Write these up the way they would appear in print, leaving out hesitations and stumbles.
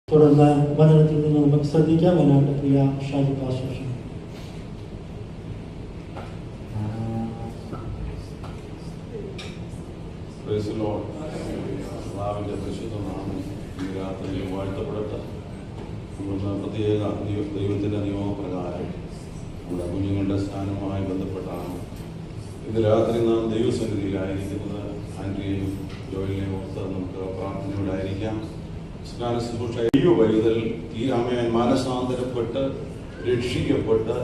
തുടർന്ന് വചനത്തിൽ നിന്ന് നമുക്ക് ശ്രദ്ധിക്കാം. അതിനായിട്ട് പ്രിയ ഷാജി പാസ്റ്റർ. പരിശുദ്ധ നാമം ഈ രാത്രിയിൽ വാഴ്ത്തപ്പെടട്ടെ. പ്രത്യേക ദൈവത്തിൻ്റെ നിയമപ്രകാരം നമ്മുടെ കുഞ്ഞുങ്ങളുടെ സ്ഥാനവുമായി ബന്ധപ്പെട്ടാണ് ഇന്ന് രാത്രി നാം ദൈവസന്നിധിയിലായിരിക്കുന്നത്. ആൻഡ്രിയെയും ജോയിലിനെയും ഓർത്ത് നമുക്ക് പ്രാർത്ഥനയോടായിരിക്കാം. സ്നാന ശുശ്രൂഷ വൈതൽ ഈ ആമേൻ മാനസാന്തരപ്പെട്ട് രക്ഷിക്കപ്പെട്ട്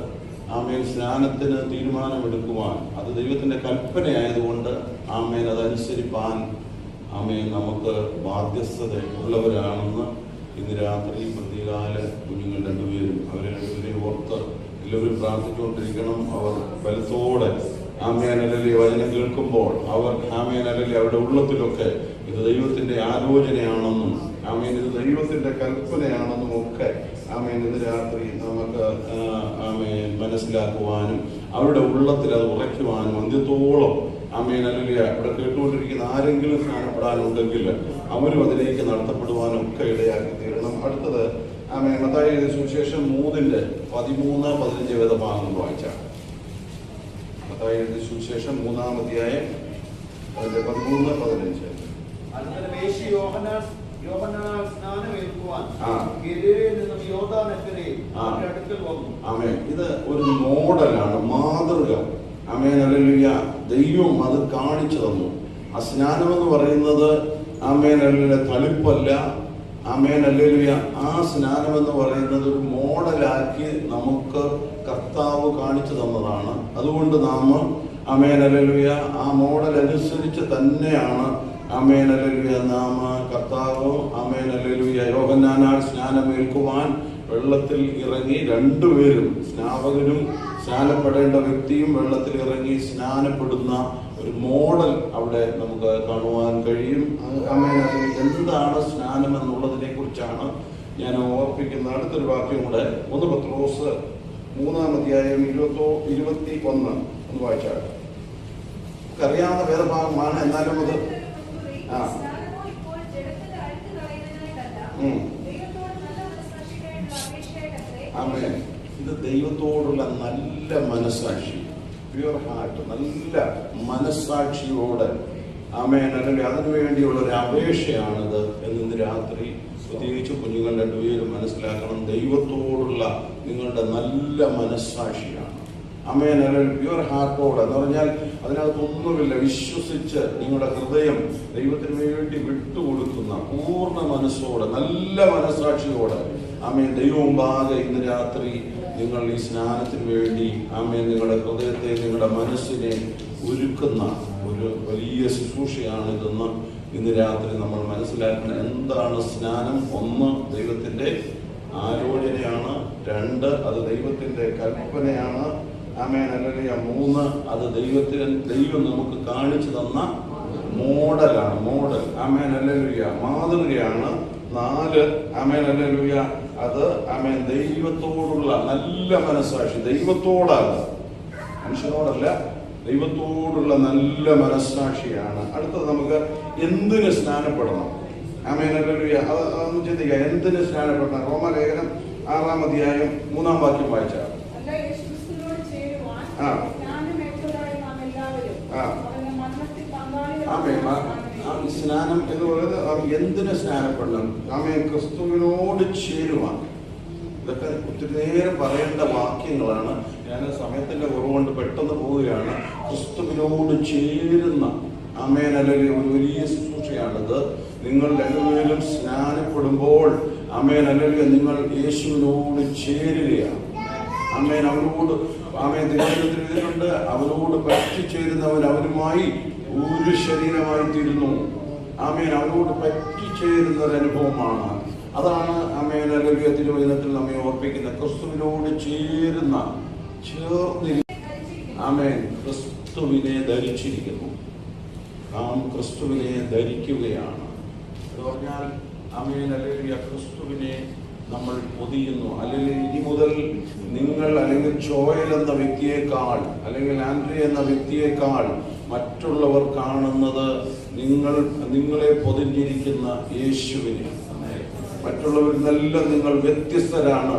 ആമേൻ സ്നാനത്തിന് തീരുമാനമെടുക്കുവാൻ അത് ദൈവത്തിൻ്റെ കൽപ്പനയായതുകൊണ്ട് ആമേൻ അതനുസരിപ്പാൻ ആമേൻ നമുക്ക് ബാധ്യസ്ഥത ഉള്ളവരാണെന്ന് ഇന്ന് രാത്രി പ്രത്യേകാല കുഞ്ഞുങ്ങൾ രണ്ടുപേരും അവരെ രണ്ടുപേരെയും ഓർത്ത് എല്ലാവരും പ്രാർത്ഥിച്ചുകൊണ്ടിരിക്കണം. അവർ ബലത്തോടെ ആമേനല്ലേ വചനം കേൾക്കുമ്പോൾ അവർ ആമേനല്ലേ അവരുടെ ഉള്ളത്തിലൊക്കെ ഇത് ദൈവത്തിൻ്റെ ആലോചനയാണെന്നും ആമേൻ ഇത് ദൈവത്തിൻ്റെ കൽപ്പനയാണെന്നും ഒക്കെ ആമേൻ ഇന്ന് രാത്രി നമുക്ക് ആമേൻ മനസ്സിലാക്കുവാനും അവരുടെ ഉള്ളത്തിൽ അത് ഉറയ്ക്കുവാനും അന്ത്യത്തോളം ആമേൻ അല്ലെങ്കിൽ ഇവിടെ കേട്ടുകൊണ്ടിരിക്കുന്ന ആരെങ്കിലും സ്നാനപ്പെടാനുണ്ടെങ്കിൽ അവരും അതിലേക്ക് നടത്തപ്പെടുവാനും ഒക്കെ ഇടയാക്കി തീരണം. അടുത്തത് ആമേൻ മത്തായി സുവിശേഷം 3:13-15 വേദഭാഗങ്ങൾ വായിച്ചാൽ മത്തായി സുവിശേഷം 3-ാം അധ്യായം 13-15. ഇത് ഒരു മോഡലാണ്, മാതൃക. Amen hallelujah. ദൈവം അത് കാണിച്ചു തന്നു. ആ സ്നാനം എന്ന് പറയുന്നത് ആമേൻ ഹല്ലേലൂയ തളിപ്പല്ല. Amen hallelujah. ആ സ്നാനം എന്ന് പറയുന്നത് ഒരു മോഡലാക്കി നമുക്ക് കർത്താവ് കാണിച്ചു തന്നതാണ്. അതുകൊണ്ട് നാം ആമേൻ ഹല്ലേലൂയ ആ മോഡൽ അനുസരിച്ച് തന്നെയാണ് ആമേൻ ഹല്ലേലൂയ നാം കർത്താവ് ആമേൻ ഹല്ലേലൂയ യോഹന്നാനാൽ സ്നാനമേൽക്കുവാൻ വെള്ളത്തിൽ ഇറങ്ങി രണ്ടുപേരും സ്നാപകനും സ്നാനപ്പെടേണ്ട വ്യക്തിയും വെള്ളത്തിൽ ഇറങ്ങി സ്നാനപ്പെടുന്ന ഒരു മോഡൽ അവിടെ നമുക്ക് കാണുവാൻ കഴിയും. Amen hallelujah. എന്താണ് സ്നാനം എന്നുള്ളതിനെ കുറിച്ചാണ് ഞാൻ ഓർപ്പിക്കുന്ന അടുത്തൊരു വാക്യം കൂടെ 1 പത്രോസ് 3-ാം അധ്യായം 21 ഒന്ന് വായിച്ചാൽ അറിയാവുന്ന വേദഭാഗമാണ്. എന്നാലും അത് ആമേൻ. ഇത് ദൈവത്തോടുള്ള നല്ല മനസ്സാക്ഷി, പ്യുവർ ഹാർട്ട്, നല്ല മനസ്സാക്ഷിയോടെ ആമേൻ അല്ലെങ്കിൽ അതിനുവേണ്ടിയുള്ള ഒരു അപേക്ഷയാണിത് എന്നിന്ന് രാത്രി പ്രത്യേകിച്ച് കുഞ്ഞുങ്ങൾ രണ്ടുപേരും മനസ്സിലാക്കണം. ദൈവത്തോടുള്ള നിങ്ങളുടെ നല്ല മനസ്സാക്ഷിയാണ്. ആമേൻ അല്ലെങ്കിൽ പ്യുവർ ഹാർട്ടോടെ എന്ന് പറഞ്ഞാൽ അതിനകത്തൊന്നുമില്ല, വിശ്വസിച്ച് നിങ്ങളുടെ ഹൃദയം ദൈവത്തിന് വേണ്ടി വിട്ടുകൊടുക്കുന്ന പൂർണ്ണ മനസ്സോടെ നല്ല മനസ്സാക്ഷിയോടെ ആമേൻ ദൈവമുമ്പാകെ ഇന്ന് രാത്രി നിങ്ങൾ ഈ സ്നാനത്തിന് വേണ്ടി ആമേൻ നിങ്ങളുടെ ഹൃദയത്തെ നിങ്ങളുടെ മനസ്സിനെ ഒരുക്കുന്ന ഒരു വലിയ ശുശ്രൂഷയാണിതെന്ന് ഇന്ന് രാത്രി നമ്മൾ മനസ്സിലാക്കണം. എന്താണ് സ്നാനം? 1 ദൈവത്തിൻ്റെ ആലോചനയാണ്. 2 അത് ദൈവത്തിൻ്റെ കൽപ്പനയാണ്. Amen hallelujah. 3 അത് ദൈവം നമുക്ക് കാണിച്ചു തന്ന മോഡലാണ്. മോഡൽ ആമേൻ ഹല്ലേലൂയ മാതൃകയാണ്. 4 ആമേൻ ഹല്ലേലൂയ അത് ആമേൻ ദൈവത്തോടുള്ള നല്ല മനസ്സാക്ഷി. ദൈവത്തോടാണ്, മനുഷ്യനോടല്ല, ദൈവത്തോടുള്ള നല്ല മനസ്സാക്ഷിയാണ്. അടുത്തത് നമുക്ക് എന്തിന് സ്നാനപ്പെടണം? Amen hallelujah. അതൊന്ന് ചിന്തിക്കുക. എന്തിന് സ്നാനപ്പെടണം? റോമാലേഖനം 6-ാം അധ്യായം 3-ാം വാക്യം വായിച്ചാൽ സ്നാനം എന്ന് പറയുന്നത് എന്തിന് സ്നാനപ്പെടണം? ആമേൻ ക്രിസ്തുവിനോട് ചേരുവാൻ. ഇതൊക്കെ ഒത്തിരി നേരം പറയേണ്ട വാക്യങ്ങളാണ്. ഞാൻ സമയത്തിന്റെ കുറവുകൊണ്ട് പെട്ടെന്ന് പോവുകയാണ്. ക്രിസ്തുവിനോട് ചേരുന്ന ആമേൻ അല്ലെങ്കിൽ ഒരു വലിയ ശുശ്രൂഷയാണിത്. നിങ്ങൾ രണ്ടുപേരും സ്നാനപ്പെടുമ്പോൾ ആമേൻ അല്ലെങ്കിൽ നിങ്ങൾ യേശുവിനോട് ചേരുകയാണ്. ആമേൻ അവനോട് ആമേൻ തിരുവനന്തപുരത്തിലുണ്ട്. അവനോട് പറ്റിച്ചേരുന്നവൻ അവനുമായി ഒരു ശരീരമായി തീരുന്നു. ആമേൻ അവനോട് പറ്റിച്ചേരുന്ന ഒരു അനുഭവമാണ്. അതാണ് ആമേൻ ഹല്ലേലൂയ തിരുവചനത്തിൽ നമ്മെ ഓർപ്പിക്കുന്ന ക്രിസ്തുവിനോട് ചേരുന്ന ആമേൻ ക്രിസ്തുവിനെ ധരിച്ചിരിക്കുന്നു. നാം ക്രിസ്തുവിനെ ധരിക്കുകയാണ്. എന്ന് പറഞ്ഞാൽ ആമേൻ ഹല്ലേലൂയ ക്രിസ്തുവിനെ നമ്മൾ പൊതിയുന്നു. അല്ലെങ്കിൽ ഇനി മുതൽ നിങ്ങൾ അല്ലെങ്കിൽ ജോയൽ എന്ന വ്യക്തിയേക്കാൾ അല്ലെങ്കിൽ ആൻഡ്രി എന്ന വ്യക്തിയേക്കാൾ മറ്റുള്ളവർ കാണുന്നത് നിങ്ങളെ പൊതിഞ്ഞിരിക്കുന്ന യേശുവിനെ. മറ്റുള്ളവരിൽ നിന്നെല്ലാം നിങ്ങൾ വ്യത്യസ്തരാണ്.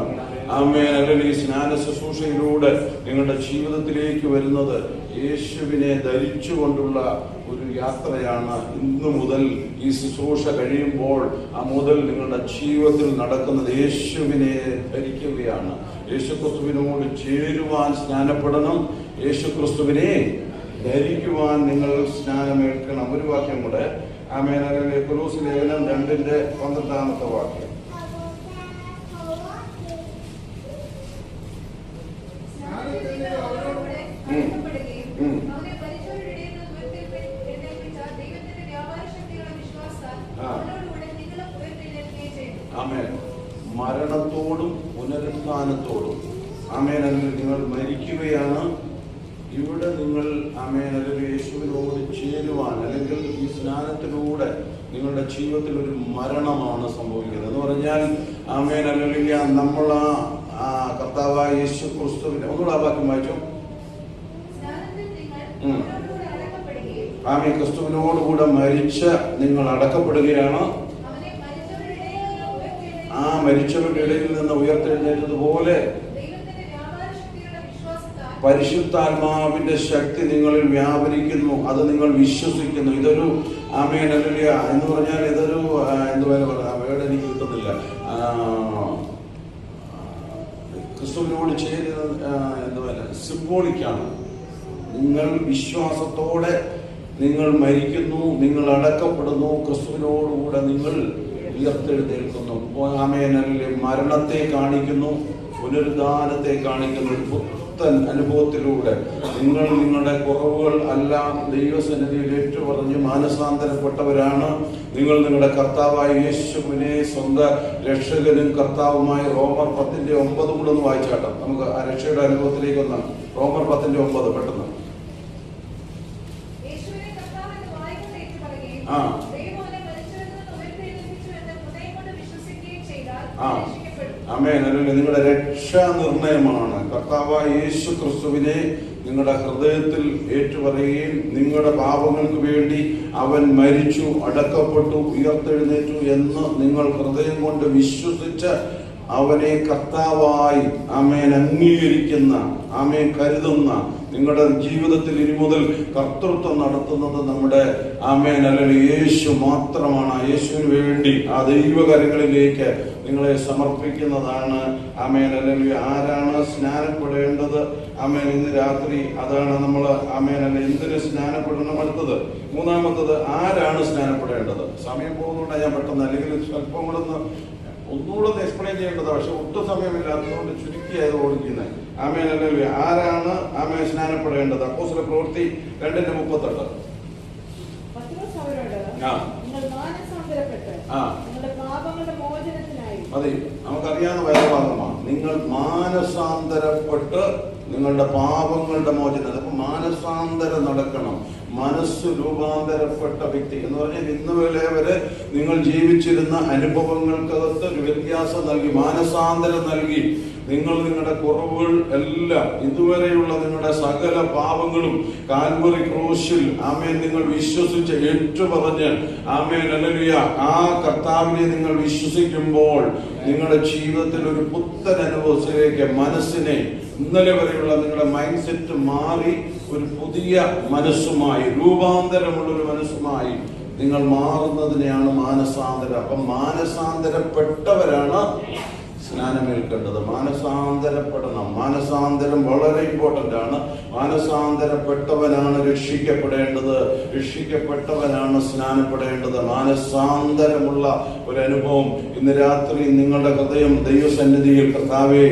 ആമേൻ. അല്ലെങ്കിൽ ഈ സ്നാന ശുശ്രൂഷയിലൂടെ നിങ്ങളുടെ ജീവിതത്തിലേക്ക് വരുന്നത് യേശുവിനെ ധരിച്ചുകൊണ്ടുള്ള ഒരു യാത്രയാണ്. ഇന്നു മുതൽ ഈ ശുശ്രൂഷ കഴിയുമ്പോൾ മുതൽ നിങ്ങളുടെ ജീവിതത്തിൽ നടക്കുന്നത് യേശുവിനെ ധരിക്കുകയാണ്. യേശുക്രിസ്തുവിനോട് ചേരുവാൻ സ്നാനപ്പെടണം. യേശുക്രിസ്തുവിനെ ധരിക്കുവാൻ നിങ്ങൾ സ്നാനമേൽക്കണം. ഒരു വാക്യം കൂടെ. ആമേൻ. കൊലോസ്യ ലേഖനം 2:12 വാക്യം. ആമേൻ. മരണത്തോടും പുനരുത്ഥാനത്തോടും ആമേൻ. അല്ലെങ്കിൽ നിങ്ങൾ മരിക്കുകയാണ്. ഇവിടെ നിങ്ങൾ ആമേൻ അല്ലെങ്കിൽ യേശുവിനോട് ചേരുവാൻ, അല്ലെങ്കിൽ ഈ സ്നാനത്തിലൂടെ നിങ്ങളുടെ ജീവിതത്തിൽ ഒരു മരണമാണ് സംഭവിക്കുന്നത്. എന്ന് പറഞ്ഞാൽ ആമേൻ അല്ലെങ്കിൽ നമ്മൾ ആ കർത്താവായ യേശു ക്രിസ്തുവിനെ ഒന്നുകൂടെ ആ വാക്യം വായിച്ചു. ആമേൻ. ക്രിസ്തുവിനോടുകൂടെ മരിച്ച് നിങ്ങൾ അടക്കപ്പെടുകയാണ്. ആ മരിച്ചവരുടെ ഇടയിൽ നിന്ന് ഉയർത്തെഴുന്നേറ്റതുപോലെ പരിശുദ്ധാത്മാവിന്റെ ശക്തി നിങ്ങളിൽ വ്യാപരിക്കുന്നു. അത് നിങ്ങൾ വിശ്വസിക്കുന്നു. ഇതൊരു ആമേൻ ഹല്ലേലൂയ എന്ന് പറഞ്ഞാൽ ഇതൊരു വേർഡ് എനിക്ക് കിട്ടുന്നില്ല. ക്രിസ്തുവിനോട് ചേരുന്ന സിംബോളിക്കാണ്. നിങ്ങൾ വിശ്വാസത്തോടെ നിങ്ങൾ മരിക്കുന്നു, നിങ്ങൾ അടക്കപ്പെടുന്നു, ക്രിസ്തുവിനോടുകൂടെ നിങ്ങൾ ഉയർത്തെഴുന്നേൽക്കുന്നു. Amen hallelujah. മരണത്തെ കാണിക്കുന്നു, പുനരുദ്ധാനത്തെ കാണിക്കുന്നു. പുത്തൻ അനുഭവത്തിലൂടെ നിങ്ങൾ നിങ്ങളുടെ കുറവുകൾ എല്ലാം ദൈവസന്നിധിയിൽ ഏറ്റുപറഞ്ഞ് മാനസാന്തരപ്പെട്ടവരാണ്. നിങ്ങൾ നിങ്ങളുടെ കർത്താവായ യേശുവിനെ സ്വന്തം രക്ഷകനും കർത്താവുമായ റോമർ 10:9 കൂടെ ഒന്ന് വായിച്ചാട്ടോ. നമുക്ക് ആ രക്ഷയുടെ അനുഭവത്തിലേക്ക് ഒന്നാണ്. റോമർ 10:9 പെട്ടെന്ന്. ആമേൻ. അല്ലെങ്കിൽ നിങ്ങളുടെ രക്ഷാ നിർണയമാണ്. കർത്താവായ യേശു ക്രിസ്തുവിനെ നിങ്ങളുടെ ഹൃദയത്തിൽ ഏറ്റുപറയുകയും നിങ്ങളുടെ പാപങ്ങൾക്ക് വേണ്ടി അവൻ മരിച്ചു, അടക്കപ്പെട്ടു, ഉയർത്തെഴുന്നേറ്റു എന്ന് നിങ്ങൾ ഹൃദയം കൊണ്ട് വിശ്വസിച്ച് അവനെ കർത്താവായി ആമേൻ അംഗീകരിക്കുന്ന, ആമേൻ കരുതുന്ന, നിങ്ങളുടെ ജീവിതത്തിൽ ഇനി മുതൽ കർത്തൃത്വം നടത്തുന്നത് നമ്മുടെ ആമേൻ അല്ലെങ്കിൽ യേശു മാത്രമാണ്. യേശുവിന് വേണ്ടി ആ ദൈവകരങ്ങളിലേക്ക് നിങ്ങളെ സമർപ്പിക്കുന്നതാണ്. ആമേൻ അല്ലെങ്കിൽ ആരാണ് സ്നാനപ്പെടേണ്ടത്? ആമേൻ. ഇന്ന് രാത്രി അതാണ് നമ്മൾ ആമേൻ അല്ല എന്തിന് സ്നാനപ്പെടണം. അടുത്തത് മൂന്നാമത്തത് ആരാണ് സ്നാനപ്പെടേണ്ടത്? സമയം പോകുന്നതുകൊണ്ടാണ് ഞാൻ പെട്ടെന്ന്, അല്ലെങ്കിൽ സ്വല്പം കൂടെ ഒന്നുകൂടെ എക്സ്പ്ലെയിൻ ചെയ്യേണ്ടത്. പക്ഷെ ഒട്ടും സമയമില്ലാത്തതുകൊണ്ട് ചുരുക്കിയായത് ഓടിക്കുന്നത്. ആമേൻ അല്ലെങ്കിൽ ആരാണ് ആമേൻ സ്നാനപ്പെടേണ്ടത്? അപ്പോസ്തല പ്രവൃത്തി 2:38. മതി, നമുക്കറിയാവുന്ന വേദഭാഗമാണ്. നിങ്ങൾ മാനസാന്തരപ്പെട്ട് നിങ്ങളുടെ പാപങ്ങളുടെ മോചനം. അപ്പൊ മാനസാന്തരം നടക്കണം. മനസ്സ് രൂപാന്തരപ്പെട്ട വ്യക്തി എന്ന് പറഞ്ഞാൽ ഇന്ന് വരെ നിങ്ങൾ ജീവിച്ചിരുന്ന അനുഭവങ്ങൾക്കകത്ത് ഒരു വ്യത്യാസം നൽകി, മാനസാന്തരം നൽകി. നിങ്ങൾ നിങ്ങളുടെ കുറവുകൾ എല്ലാം, ഇതുവരെയുള്ള നിങ്ങളുടെ സകല പാപങ്ങളും കാൽവറി ക്രൂശിൽ ആമേൻ നിങ്ങൾ വിശ്വസിച്ച് ഏറ്റുപറഞ്ഞ് ആമേൻ ഹല്ലേലൂയ ആ കർത്താവിനെ നിങ്ങൾ വിശ്വസിക്കുമ്പോൾ നിങ്ങളുടെ ജീവിതത്തിൽ ഒരു പുത്തൻ അനുഭവത്തിലേക്ക് മനസ്സിനെ, ഇന്നലെ വരെയുള്ള നിങ്ങളുടെ മൈൻഡ് സെറ്റ് മാറി ഒരു പുതിയ മനസ്സുമായി, രൂപാന്തരമുള്ള ഒരു മനസ്സുമായി നിങ്ങൾ മാറുന്നതിനെയാണ് മാനസാന്തരം. അപ്പം മാനസാന്തരപ്പെട്ടവരാണ് സ്നാനമേൽക്കേണ്ടത്. മാനസാന്തരപ്പെടണം. മാനസാന്തരം വളരെ ഇമ്പോർട്ടന്റ് ആണ്. മാനസാന്തരപ്പെട്ടവനാണ് രക്ഷിക്കപ്പെടേണ്ടത്. രക്ഷിക്കപ്പെട്ടവനാണ് സ്നാനപ്പെടേണ്ടത്. മാനസാന്തരമുള്ള ഒരു അനുഭവം ഇന്ന് രാത്രി നിങ്ങളുടെ ഹൃദയം ദൈവസന്നിധിയിൽ കർത്താവേ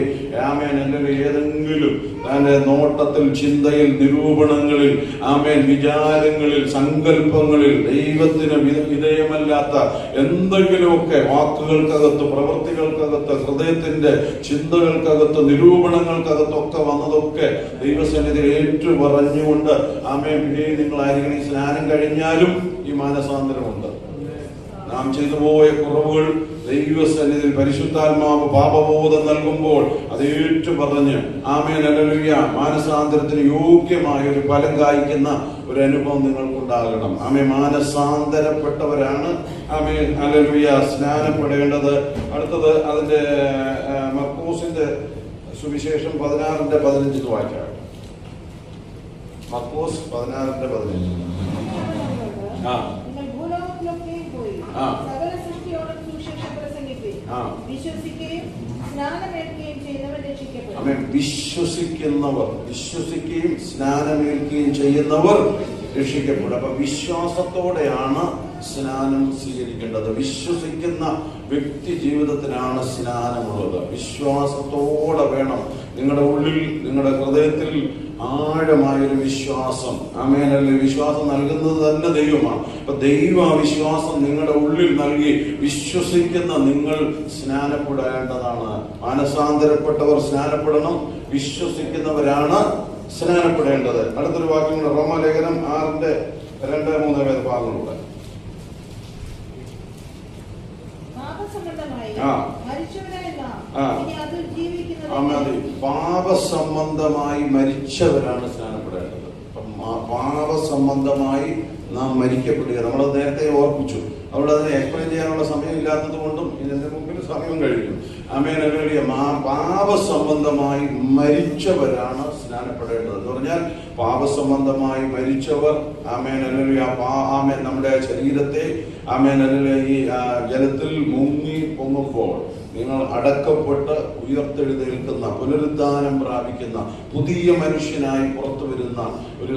ആമേൻ അല്ലെങ്കിൽ ഏതെങ്കിലും തന്റെ നോട്ടത്തിൽ, ചിന്തയിൽ, നിരൂപണങ്ങളിൽ, ആമേൻ വിചാരങ്ങളിൽ, സങ്കല്പങ്ങളിൽ ദൈവത്തിന് വിധേയമല്ലാത്ത എന്തെങ്കിലുമൊക്കെ വാക്കുകൾക്കകത്ത്, പ്രവൃത്തികൾക്കകത്ത്, ഹൃദയത്തിന്റെ ചിന്തകൾക്കകത്ത്, നിരൂപണങ്ങൾക്കകത്തൊക്കെ വന്നതൊക്കെ ദൈവസന്നിധിയിൽ ഏറ്റുപറഞ്ഞുകൊണ്ട് ആമേൻ പിന്നെയും നിങ്ങളായിരിക്കണം. ഈ സ്നാനം കഴിഞ്ഞാലും ഈ മാനസാന്തരമുണ്ട്. നാം ചെയ്തു പോയ കുറവുകൾ ദൈവസന്നിധിയിൽ പരിശുദ്ധാത്മാവ് പാപബോധം നൽകുമ്പോൾ അത് ഏറ്റു പറഞ്ഞ് ആമേൻ ഹല്ലേലൂയ മാനസാന്തരത്തിന് യോഗ്യമായ ഒരു ഫലം കായ്ക്കുന്ന ഒരു അനുഭവം നിങ്ങൾക്കുണ്ടാകണം. ആമേൻ. മാനസാന്തരപ്പെട്ടവരാണ് ആമേൻ ഹല്ലേലൂയ സ്നാനപ്പെടേണ്ടത്. അടുത്തത് അതിന്റെ മർക്കോസിന്റെ സുവിശേഷം 16:15 വായിക്കാം. മർക്കോസ് 16:15. വിശ്വസിക്കുകയും സ്നാനമേൽക്കുകയും ചെയ്യുന്നവർ രക്ഷിക്കപ്പെടും. അപ്പൊ വിശ്വാസത്തോടെയാണ് സ്നാനം സ്വീകരിക്കേണ്ടത്. വിശ്വസിക്കുന്ന വ്യക്തി ജീവിതത്തിനാണ് സ്നാനമുള്ളത്. വിശ്വാസത്തോടെ വേണം. നിങ്ങളുടെ ഉള്ളിൽ, നിങ്ങളുടെ ഹൃദയത്തിൽ ആഴമായൊരു വിശ്വാസം. ആമേനല്ലേ. വിശ്വാസം നൽകുന്നത് തന്നെ ദൈവമാണ്. അപ്പൊ ദൈവ വിശ്വാസം നിങ്ങളുടെ ഉള്ളിൽ നൽകി വിശ്വസിക്കുന്ന നിങ്ങൾ സ്നാനപ്പെടേണ്ടതാണ്. മാനസാന്തരപ്പെട്ടവർ സ്നാനപ്പെടണം. വിശ്വസിക്കുന്നവരാണ് സ്നാനപ്പെടേണ്ടത്. അടുത്തൊരു വാക്യം കൂടെ, റോമാലേഖനം 6:2-3 ഭാഗങ്ങളുണ്ട്. പാപസംബന്ധമായി മരിച്ചവരാണ് സ്നാനപ്പെടേണ്ടത്. പാപസംബന്ധമായി നാം മരിക്കപ്പെടുക. നമ്മളത് നേരത്തെ ഓർപ്പിച്ചു. അവിടെ അതിനെ എക്സ്പ്ലെയിൻ ചെയ്യാനുള്ള സമയം ഇല്ലാത്തത് കൊണ്ടും ഇതിന്റെ മുമ്പിൽ സമയം കഴിഞ്ഞു. Amen hallelujah. പാപസംബന്ധമായി മരിച്ചവരാണ് സ്നാനപ്പെടേണ്ടത് എന്ന് പറഞ്ഞാൽ പാപസംബന്ധമായി മരിച്ചവർ ആമേൻ ഹല്ലേലൂയ ആമേൻ നമ്മുടെ ശരീരത്തെ ആമേൻ ഹല്ലേലൂയ ഈ ജലത്തിൽ മുങ്ങി പൊങ്ങുമ്പോൾ നിങ്ങൾ അടക്കപ്പെട്ട് ഉയർത്തെഴുന്നേൽക്കുന്ന, പുനരുദ്ധാനം പ്രാപിക്കുന്ന, പുതിയ മനുഷ്യനായി പുറത്തു വരുന്ന ഒരു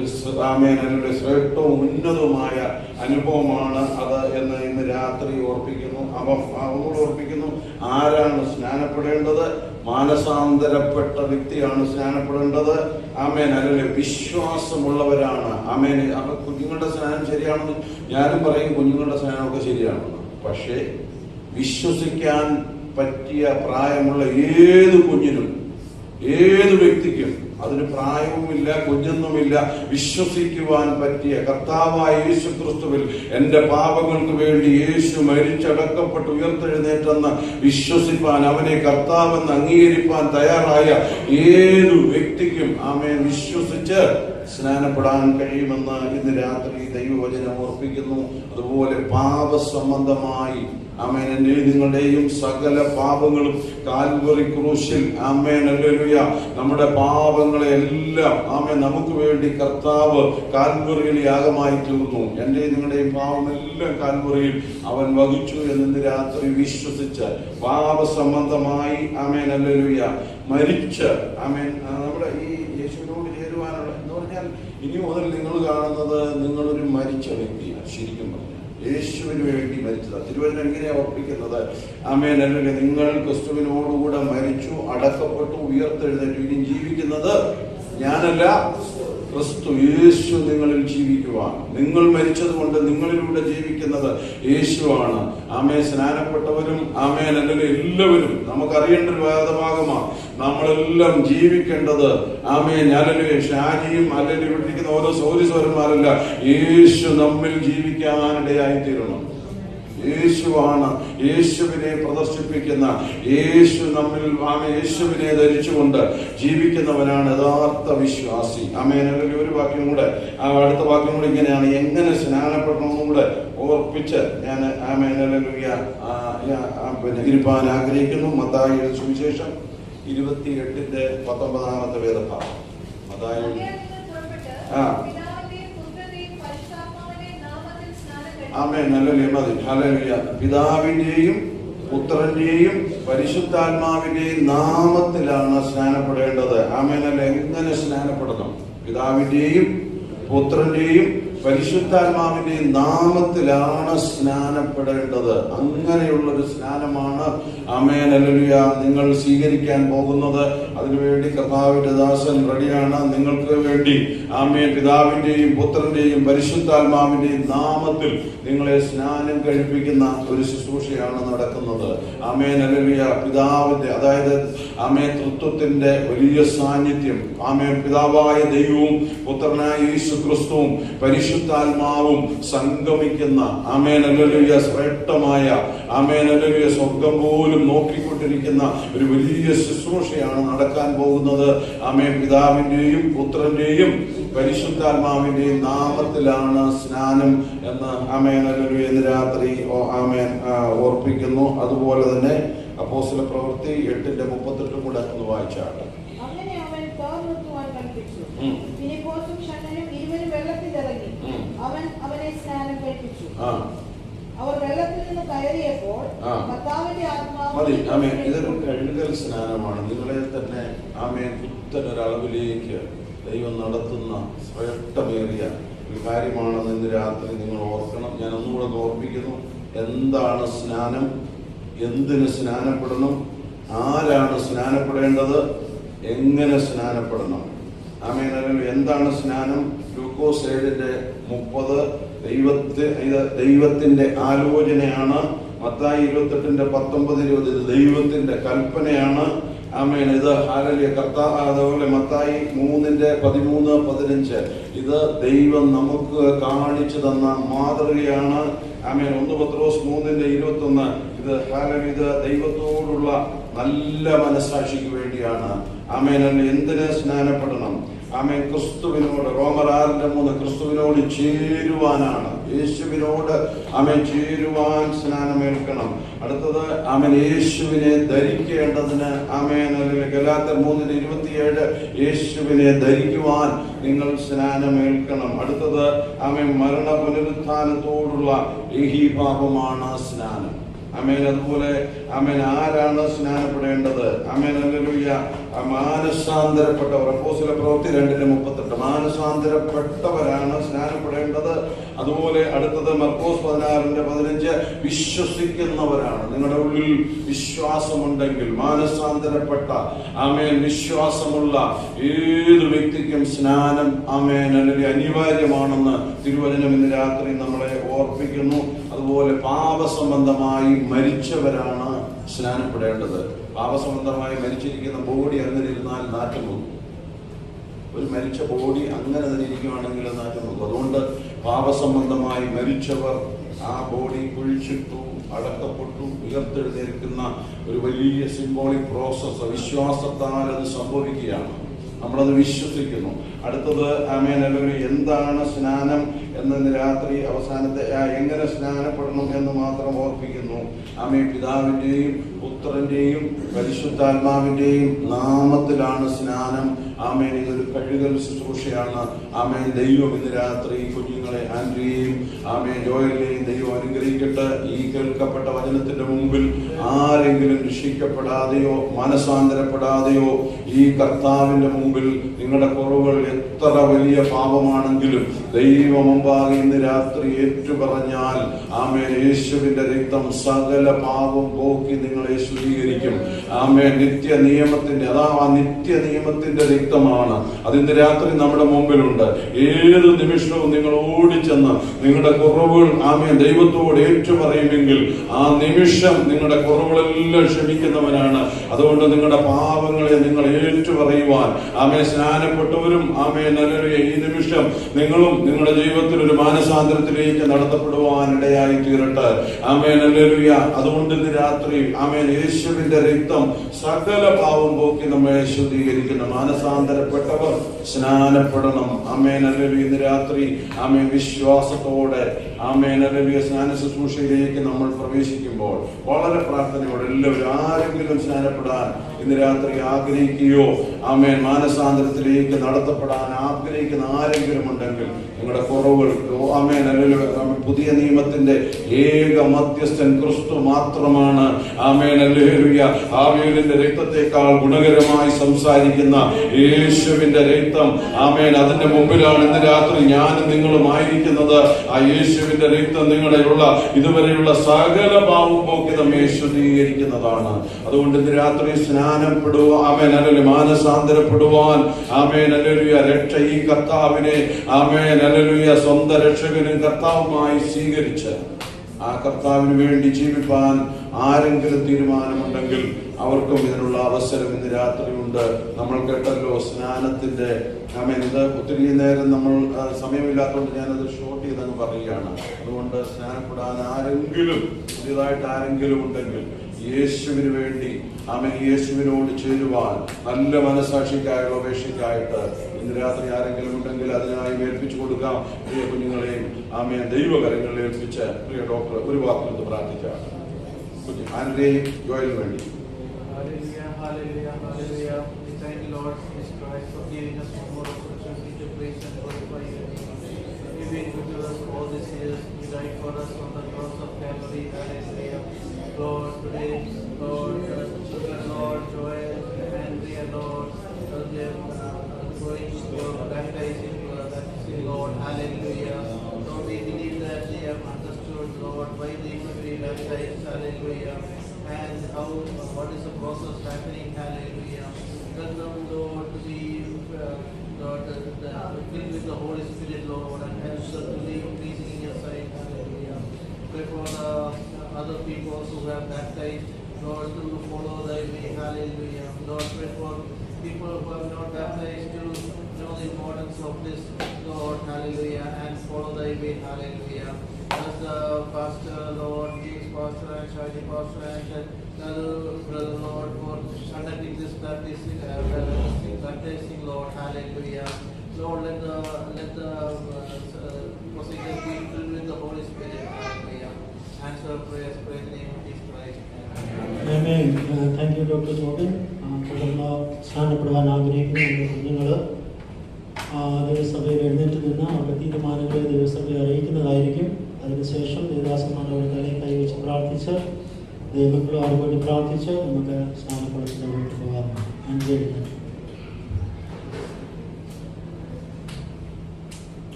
ആമേൻ ഹല്ലേലൂയ ശ്രേഷ്ഠവും ഉന്നതവുമായ അനുഭവമാണ് അത് എന്ന് ഇന്ന് രാത്രി ഓർപ്പിക്കുന്നു. ഒന്നുകൂടെ ഓർപ്പിക്കുന്നു. ആരാണ് സ്നാനപ്പെടേണ്ടത്? മാനസാന്തരപ്പെട്ട വ്യക്തിയാണ് സ്നാനപ്പെടേണ്ടത്. Amen hallelujah. വിശ്വാസമുള്ളവരാണ്. ആമേൻ. അപ്പൊ കുഞ്ഞുങ്ങളുടെ സ്നാനം ശരിയാണെന്ന് ഞാനും പറയും. കുഞ്ഞുങ്ങളുടെ സ്നാനമൊക്കെ ശരിയാണെന്ന്. പക്ഷേ വിശ്വസിക്കാൻ പറ്റിയ പ്രായമുള്ള ഏത് കുഞ്ഞിനും, ഏത് വ്യക്തിക്കും, അതിന് പ്രായവുമില്ല, കുഞ്ഞൊന്നുമില്ല, വിശ്വസിക്കുവാൻ പറ്റിയ കർത്താവായ യേശു ക്രിസ്തുവിൽ എന്റെ പാപങ്ങൾക്ക് വേണ്ടി യേശു മരിച്ചടക്കപ്പെട്ട് ഉയർത്തെഴുന്നേറ്റെന്ന് വിശ്വസിപ്പാൻ, അവനെ കർത്താവെന്ന് അംഗീകരിപ്പാൻ തയ്യാറായ ഏതു വ്യക്തിക്കും ആമേൻ വിശ്വസിച്ച് സ്നാനപ്പെടാൻ കഴിയുമെന്ന് ഇന്ന് രാത്രി ദൈവവചനം ഓർപ്പിക്കുന്നു. അതുപോലെ പാപസംബന്ധമായി ആമേൻ എന്റെ നിങ്ങളുടെയും സകല പാപങ്ങളും കാൽവറി ക്രൂശിൽ ആമേൻ ഹല്ലേലൂയ നമ്മുടെ പാപങ്ങളെ എല്ലാം ആമേൻ നമുക്ക് വേണ്ടി കർത്താവ് കാൽവറിയിൽ യാഗമായി തീർന്നു. എന്റെ നിങ്ങളുടെയും പാപമെല്ലാം കാൽവറിയിൽ അവൻ വഹിച്ചു എന്ന് രാത്രി വിശ്വസിച്ച് പാപസംബന്ധമായി ആമേൻ ഹല്ലേലൂയ മരിച്ച് ആമേൻ നമ്മുടെ ഈ യേശുവിനോട് ചേരുവാനുള്ള എന്ന് പറഞ്ഞാൽ ഇനി മുതൽ നിങ്ങൾ കാണുന്നത് നിങ്ങളൊരു മരിച്ച വ്യക്തിയാണ്. ശരിക്കും പറഞ്ഞാൽ യേശുവിന് വേണ്ടി മരിച്ചതാണ്. തിരുവചനം എങ്ങനെയാണ് ഓർപ്പിക്കുന്നത്? Amen hallelujah. നിങ്ങൾ ക്രിസ്തുവിനോടുകൂടെ മരിച്ചു, അടക്കപ്പെട്ടു, ഉയർത്തെഴുന്നേറ്റു. ഇനി ജീവിക്കുന്നത് ഞാനല്ല, ക്രിസ്തു യേശു നിങ്ങളിൽ ജീവിക്കുവാൻ. നിങ്ങൾ മരിച്ചത് കൊണ്ട് നിങ്ങളിലൂടെ ജീവിക്കുന്നത് യേശുവാണ്. ആമേൻ. സ്നാനപ്പെട്ടവരും ആമേൻ ഹല്ലേലൂയ എല്ലാവരും നമുക്കറിയേണ്ട ഒരു വേദഭാഗമാണ്. നമ്മളെല്ലാം ജീവിക്കേണ്ടത് ആമേൻ ഹല്ലേലൂയ ഷാജിയും ഹല്ലേലൂയ വിട്ടിരിക്കുന്ന ഓരോ സൗരന്മാരല്ല, യേശു നമ്മിൽ ജീവിക്കാനിടയായി തീരണം. യേശുവാണ്. യേശുവിനെ പ്രദർശിപ്പിക്കുന്ന, യേശു നമ്മിൽ യേശുവിനെ ധരിച്ചുകൊണ്ട് ജീവിക്കുന്നവനാണ് യഥാർത്ഥ വിശ്വാസി. ആമേൻ. ഒരു വാക്യം കൂടെ, അടുത്ത വാക്യം കൂടെ ഇങ്ങനെയാണ്, എങ്ങനെ സ്നാനപ്പെടണമെന്നും കൂടെ ഓർപ്പിച്ച് ഞാൻ ആമേൻ ഹല്ലേലൂയ ഇരിപ്പാൻ ആഗ്രഹിക്കുന്നു. മത്തായിയുടെ സുവിശേഷം 28:19 വേദഭാഗം. Mathai amen hallelujah. മതി. ഹല്ലേലൂയ. പിതാവിന്റെയും പുത്രന്റെയും പരിശുദ്ധാത്മാവിന്റെയും നാമത്തിലാണ് സ്നാനപ്പെടേണ്ടത്. ആമേൻ. എങ്ങനെ സ്നാനപ്പെടണം? പിതാവിന്റെയും പുത്രന്റെയും പരിശുദ്ധാത്മാവിന്റെയും നാമത്തിലാണ് സ്നാനപ്പെടേണ്ടത്. അങ്ങനെയുള്ളൊരു സ്നാനമാണ് ആമേൻ ഹല്ലേലൂയ നിങ്ങൾ സ്വീകരിക്കാൻ പോകുന്നത്. അതിനുവേണ്ടി കർത്താവിന്റെ ദാസൻ റെഡിയാണ്. നിങ്ങൾക്ക് വേണ്ടി ആമേൻ പിതാവിന്റെയും പുത്രന്റെയും പരിശുദ്ധാത്മാവിന്റെയും നാമത്തിൽ നിങ്ങളെ സ്നാനം കഴിപ്പിക്കുന്ന ഒരു ശുശ്രൂഷയാണ് നടക്കുന്നത്. Amen hallelujah. പിതാവിന്റെ, അതായത് ആമേൻ തൃത്വത്തിന്റെ വലിയ സാന്നിധ്യം, ആമേൻ പിതാവായ ദൈവവും പുത്രനായ യേശു ക്രിസ്തുവും പരിശുദ്ധ പരിശുദ്ധാത്മാവും സംഗമിക്കുന്ന ആമേൻ ഹല്ലേലൂയ ശ്രേഷ്ഠമായ ആമേൻ ഹല്ലേലൂയ സ്വർഗം പോലും നോക്കിക്കൊണ്ടിരിക്കുന്ന ഒരു വലിയ ശുശ്രൂഷയാണ് നടക്കാൻ പോകുന്നത്. ആമേൻ പിതാവിന്റെയും പുത്രന്റെയും പരിശുദ്ധാത്മാവിന്റെയും നാമത്തിലാണ് സ്നാനം എന്ന് ആമേൻ ഹല്ലേലൂയ ഇന്ന് രാത്രി ആമേൻ ഓർപ്പിക്കുന്നു. അതുപോലെ തന്നെ അപ്പോസ്തല പ്രവൃത്തി 8:38 കൂടെ ഒന്ന് വായിച്ചാട്ടെ. അങ്ങനെ അവൻ തോർ നിർത്തുവാൻ കൽപ്പിച്ചു. ഫിലിപ്പോസും ഷണ്ഡനും ഇരുവരും വെള്ളത്തിലിറങ്ങി അവനെ സ്നാനം കഴിപ്പിച്ചു. അവർ വെള്ളത്തിൽ നിന്ന് കയറിയപ്പോൾ കർത്താവിന്റെ ആത്മാവ് മതി. ആമേൻ. ഇതൊരു കഴുകൽ സ്നാനമാണ്. നിങ്ങളെ തന്നെ ആമേൻ പുത്തനൊരളവിലേക്ക് ദൈവം നടത്തുന്ന ശ്രേഷ്ഠമേറിയ ഒരു കാര്യമാണെന്ന് ഇന്ന് രാത്രി നിങ്ങൾ ഓർക്കണം. ഞാൻ ഒന്നുകൂടെ ഓർപ്പിക്കുന്നു. എന്താണ് സ്നാനം? എന്തിന് സ്നാനപ്പെടണം? ആരാണ് സ്നാനപ്പെടേണ്ടത്? എങ്ങനെ സ്നാനപ്പെടണം? ആമേൻ. എന്താണ് സ്നാനം? ലൂക്കോസ് 7:30 ദൈവത്തിന്റെ ആലോചനയാണ്. മത്തായി 28:19-20 ഇത് ദൈവത്തിന്റെ കൽപ്പനയാണ്. ആമേൻ. ഇത് ഹല്ലേലൂയ കർത്താവ്. അതുപോലെ മത്തായി 3:13-15 ഇത് ദൈവം നമുക്ക് കാണിച്ചു തന്ന മാതൃകയാണ്. ആമേൻ. 1 പത്രോസ് 3:21 ഇത് ഹല്ലേലൂയ ഇത് ദൈവത്തോടുള്ള നല്ല മനസ്സാക്ഷിക്ക് വേണ്ടിയാണ്. ആമേൻ. എന്തിന് സ്നാനപ്പെടണം? ആമേൻ. ക്രിസ്തുവിനോട് റോമർ 6:3 ക്രിസ്തുവിനോട് ചേരുവാനാണ്. യേശുവിനോട് ആമേൻ ചേരുവാൻ സ്നാനമേൽക്കണം. അടുത്തത് ആമേൻ യേശുവിനെ ധരിക്കേണ്ടതിന് ആമേൻ ഗലാത്യർ 3:27 യേശുവിനെ ധരിക്കുവാൻ നിങ്ങൾ സ്നാനമേൽക്കണം. അടുത്തത് ആമേൻ മരണ പുനരുത്ഥാനത്തോടുള്ള ഏകീഭാവമാണ് സ്നാനം. ആമേൻ. അതുപോലെ ആമേൻ ആരാണ് സ്നാനപ്പെടേണ്ടത്? Amen hallelujah മാനസാന്തരപ്പെട്ടവർ. അപ്പോസ്തല പ്രവൃത്തി 2:38 മാനസാന്തരപ്പെട്ടവരാണ് സ്നാനപ്പെടേണ്ടത്. അതുപോലെ അടുത്തത് മർക്കോസ് 16:15 വിശ്വസിക്കുന്നവരാണ്. നിങ്ങളുടെ ഉള്ളിൽ വിശ്വാസമുണ്ടെങ്കിൽ മാനസാന്തരപ്പെട്ട ആമേൻ വിശ്വാസമുള്ള ഏത് വ്യക്തിക്കും സ്നാനം ആമേൻ അല്ലെങ്കിൽ അനിവാര്യമാണെന്ന് തിരുവചനം ഇന്ന് രാത്രി നമ്മളെ ഓർപ്പിക്കുന്നു. അതുപോലെ പാപസംബന്ധമായി മരിച്ചവരാണ് സ്നാനപ്പെടേണ്ടത്. പാപസംബന്ധമായി മരിച്ചിരിക്കുന്ന ബോഡി അങ്ങനെ ഇരുന്നാൽ നാറ്റം പോകും. ഒരു മരിച്ച ബോഡി അങ്ങനെ തന്നെ ഇരിക്കുകയാണെങ്കിൽ നാറ്റം പോകും. അതുകൊണ്ട് പാപസംബന്ധമായി മരിച്ചവർ ആ ബോഡി കുഴിച്ചിട്ടു, അടക്കപ്പെട്ടു, ഉയർത്തെഴുന്നേൽക്കുന്ന ഒരു വലിയ സിംബോളിക് പ്രോസസ് വിശ്വാസത്താൽ അത് സംഭവിക്കുകയാണ്. നമ്മളത് വിശ്വസിക്കുന്നു. അടുത്തത് ആമേൻ ഹല്ലേലൂയ എന്താണ് സ്നാനം എന്ന് രാത്രി അവസാനത്തെ എങ്ങനെ സ്നാനപ്പെടണം എന്ന് മാത്രം ഓർപ്പിക്കുന്നു. ആമേൻ. പിതാവിന്റെയും പുത്രന്റെയും പരിശുദ്ധാത്മാവിന്റെയും നാമത്തിലാണ് സ്നാനം. ആമേൻ. ഇതൊരു കഴുകൽ ശുശ്രൂഷയാണ്. ആമേൻ. ദൈവം ഇന്ന് രാത്രി കുഞ്ഞുങ്ങളെ ആൻഡ്രിയെയും ആമേൻ ജോയലിനെയും ദൈവം അനുഗ്രഹിക്കട്ടെ. ഈ കേൾക്കപ്പെട്ട വചനത്തിന്റെ മുമ്പിൽ ആരെങ്കിലും രക്ഷിക്കപ്പെടാതെയോ മനസാന്തരപ്പെടാതെയോ ഈ കർത്താവിന്റെ മുമ്പിൽ നിങ്ങളുടെ കുറവുകൾ എത്ര വലിയ പാപമാണെങ്കിലും ദൈവം മുമ്പാകെ ഇന്ന് രാത്രി ഏറ്റുപറഞ്ഞാൽ ആമേൻ യേശുവിന്റെ രക്തം സകല പാപം പോക്കി നിങ്ങളെ ശുദ്ധീകരിക്കും. ആമേൻ. നിത്യ നിയമത്തിന്റെ രക്തമാണ്. അതിന്ന് രാത്രി നമ്മുടെ മുമ്പിലുണ്ട്. ഏത് നിമിഷവും നിങ്ങൾ ഓടിച്ചെന്ന് നിങ്ങളുടെ കുറവുകൾ ആമേൻ ദൈവത്തോട് ഏറ്റുപറയുമെങ്കിൽ ആ നിമിഷം നിങ്ങളുടെ കുറവുകളെല്ലാം ക്ഷമിക്കുന്നവനാണ്. അതുകൊണ്ട് നിങ്ങളുടെ പാപങ്ങളെ നിങ്ങൾ ഏറ്റുപറയുവാൻ ആമേൻ സ്നാനപ്പെട്ടവരും ആമേൻ ഹല്ലേലൂയ ഈ നിമിഷം നിങ്ങളും നിങ്ങളുടെ ജീവിതത്തിൽ ഒരു മാനസാന്തരത്തിലേക്ക് നടത്തപ്പെടുവാൻ ഇടയായി തീരട്ടെ. Amen hallelujah. അതുകൊണ്ട് ഇന്ന് രാത്രി ആമേൻ യേശുവിന്റെ രക്തം സകല പാപം പോക്കി നമ്മെ ശുദ്ധീകരിക്കുന്നു. മാനസാന്തരപ്പെട്ടവർ സ്നാനപ്പെടണം. Amen hallelujah. ഇന്ന് രാത്രി ആമേൻ വിശ്വാസത്തോടെ ആമേൻ ഹല്ലേലൂയ സ്നാന ശുശ്രൂഷയിലേക്ക് നമ്മൾ പ്രവേശിക്കുമ്പോൾ വളരെ പ്രാർത്ഥനയോടെ എല്ലാവരും ആരെങ്കിലും സ്നാനപ്പെടാൻ ഇന്ന് രാത്രി ആഗ്രഹിക്കുകയോ ആമേൻ മാനസാന്തരത്തിലേക്ക് നടത്തപ്പെടാൻ ആഗ്രഹിക്കുന്ന ആരെങ്കിലും ഉണ്ടെങ്കിൽ നിങ്ങളുടെ കുറവുകൾ ആമേൻ ഹല്ലേലൂയ പുതിയ നിയമത്തിന്റെ ഏക മധ്യസ്ഥൻ ക്രിസ്തു മാത്രമാണ്. Amen hallelujah. ഹാബേലിന്റെ രക്തത്തെക്കാൾ ഗുണകരമായി സംസാരിക്കുന്ന യേശുവിന്റെ രക്തം ആമേൻ അതിന്റെ മുമ്പിലാണ് ഇന്ന് രാത്രി ഞാനും നിങ്ങളും ആയിരിക്കുന്നത്. ആ യേശുവിന്റെ രക്തം നിങ്ങളുടെയുള്ള ഇതുവരെയുള്ള സകല പാപം പോക്കി നമ്മെ ശുദ്ധീകരിക്കുന്നതാണ്. അതുകൊണ്ട് ഇന്ന് രാത്രി സ്നാനപ്പെടുവാൻ ആമേൻ ഹല്ലേലൂയ മാനസാന്തരപ്പെടുവാൻ ആമേൻ ഹല്ലേലൂയ രക്ഷ ഈ കർത്താവിനെ ആമേൻ ഹല്ലേലൂയ സ്വന്തം രക്ഷകനും കർത്താവുമായി സ്വീകരിച്ച് ആ കർത്താവിന് വേണ്ടി ജീവിപ്പാൻ ആരെങ്കിലും തീരുമാനമുണ്ടെങ്കിൽ അവർക്കും ഇതിനുള്ള അവസരം ഇന്ന് രാത്രിയുണ്ട്. നമ്മൾ കേട്ടല്ലോ സ്നാനത്തിന്റെ ഇത് ഒത്തിരി നേരം നമ്മൾ സമയമില്ലാത്തതുകൊണ്ട് ഞാനത് ഷോർട്ട് ചെയ്തങ്ങ് പറയുകയാണ്. അതുകൊണ്ട് സ്നാനപ്പെടാൻ ആരെങ്കിലും പുതിയതായിട്ട് ആരെങ്കിലും ഉണ്ടെങ്കിൽ യേശുവിന് വേണ്ടി യേശുവിനോട് ചേരുവാൻ നല്ല മനസാക്ഷിക്കായുള്ള അപേക്ഷയ്ക്കായിട്ട് ഇന്ന് രാത്രി ആരെങ്കിലും ഉണ്ടെങ്കിൽ അതിനായി ഏൽപ്പിച്ചു കൊടുക്കാം. പ്രിയ കുഞ്ഞുങ്ങളെയും ദൈവകരങ്ങളിൽ ഏൽപ്പിച്ച് പ്രിയ ഡോക്ടർ ഒരു വാക്കിൽ പ്രാർത്ഥിക്കാം. ആൻഡ്രേ ജോയലിന് വേണ്ടി. Lord, today, Lord, children, Lord, Joel, Andrea, Lord, they are going to baptizing, Lord, hallelujah. Lord, we believe that they have understood, Lord, why they should be baptized, hallelujah, and how, what is the process happening, hallelujah. Let them, Lord, to be, Lord, filled with the Holy Spirit, Lord, and help them to live pleasing in your sight, hallelujah. Pray for the other people who have baptized, Lord, to follow thy way, hallelujah. Lord, pray for people who have not baptized to know the importance of this, Lord, hallelujah, and follow thy way, hallelujah. As the pastor, Lord, James pastor and Shadi pastor and other brother, Lord, for conducting this baptizing, Lord, hallelujah. Lord, let the procedure be filled with the Holy Spirit, hallelujah. Answer prayers, pray in the name of Jesus Christ. Amen. Thank you, Dr. Jordan. തുടർന്ന് സ്നാനപ്പെടുവാൻ ആഗ്രഹിക്കുന്ന കുഞ്ഞുങ്ങൾ ദൈവസഭയിൽ എഴുന്നേറ്റ് നിന്ന് അവരുടെ തീരുമാനങ്ങളെ ദൈവസഭയെ അറിയിക്കുന്നതായിരിക്കും. അതിനുശേഷം ദേവദാസന്മാർ അവരുടെ തലയിൽ കൈവച്ച് പ്രാർത്ഥിച്ച് ദൈവമക്കളും അവരുവേണ്ടി പ്രാർത്ഥിച്ച് നമുക്ക് സ്നാനപ്പെടുത്തി വീട്ടിൽ പോകാറുണ്ട്. അനുഗ്രഹിക്കുന്നു.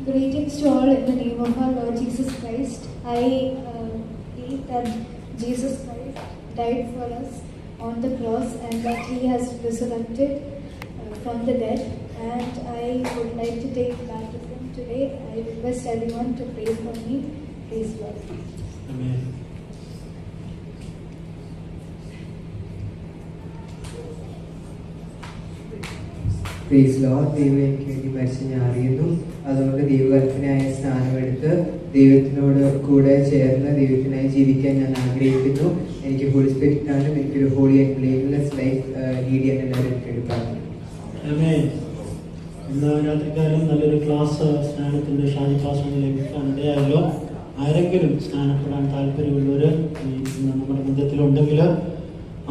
Greetings to all in the name of our Lord Jesus Christ. I believe that Jesus Christ died for us on the cross and that He has resurrected from the dead. And I would like to take baptism today. I request everyone to pray for me. Please, Lord. Amen. Praise Lord. ദൈവം എനിക്ക് വേണ്ടി മരിച്ച് ഞാൻ അറിയുന്നു. അതുകൊണ്ട് ദൈവകൽപ്പനയായ സ്നാനമെടുത്ത് ദൈവത്തിനോട് കൂടെ ചേർന്ന് ദൈവത്തിനായി ജീവിക്കാൻ ഞാൻ ആഗ്രഹിക്കുന്നു. എനിക്ക് ഹോളി സ്പിരിറ്റാണ് എനിക്കൊരു holy and blameless life lead ചെയ്യാൻ എല്ലാവരും എടുക്കാൻ. ഇന്ന് രാത്രിക്കാലം നല്ലൊരു ക്ലാസ് സ്നാനത്തിൻ്റെ ഷാജി ക്ലാസ് ലഭിക്കാൻ ഇടയായല്ലോ. ആരെങ്കിലും സ്നാനപ്പെടാൻ താല്പര്യമുള്ളവർ നമ്മുടെ ബന്ധത്തിലുണ്ടെങ്കിൽ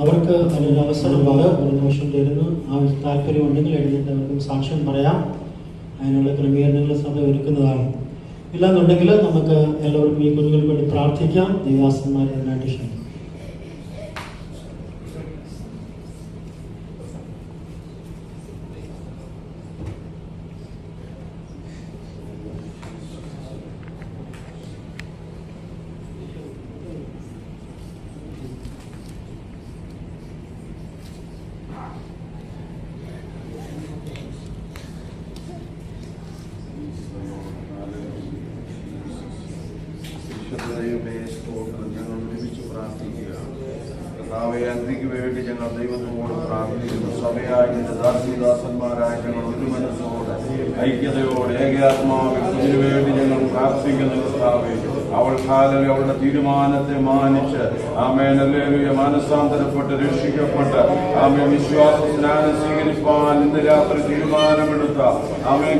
അവർക്ക് നല്ലൊരു അവസരമാണ്. ഒരു നിമിഷം തരുന്നു. താല്പര്യമുണ്ടെങ്കിൽ എഴുതിയിട്ട് അവർക്കും സാക്ഷ്യം പറയാം. അതിനുള്ള ക്രമീകരണങ്ങൾ സഭ ഒരുക്കുന്നതാണ്. ഇല്ലാന്നുണ്ടെങ്കിൽ നമുക്ക് എല്ലാവർക്കും ഈ കുഞ്ഞുങ്ങൾക്ക് വേണ്ടി പ്രാർത്ഥിക്കാം. ദൈവദാസന്മാരെ അതിനായിട്ട് ക്ഷണിക്കും. ഞങ്ങൾ ഒരുമിച്ച് പ്രാർത്ഥിക്കുക. കർത്താവേ, അന്തിക്ക് വേണ്ടി ഞങ്ങൾ ദൈവത്തോട് പ്രാർത്ഥിക്കുന്നു. സഭയായി ദാസീദാസന്മാരായ ഞങ്ങൾ ഒരു മനസ്സോടെ ഐക്യതയോടെ ഏകാത്മാവിൽ ഇതിനു വേണ്ടി ഞങ്ങൾ പ്രാർത്ഥിക്കുന്നു. കർത്താവേ, അവളുടെ തീരുമാനത്തെ മാനിച്ച് ഹല്ലേലൂയ മാനസാന്തരപ്പെട്ട് രക്ഷിക്കപ്പെട്ട് വിശ്വാസ സ്നാനം സ്വീകരിപ്പാൻ ഇന്ന് രാത്രി തീരുമാനമെടുത്ത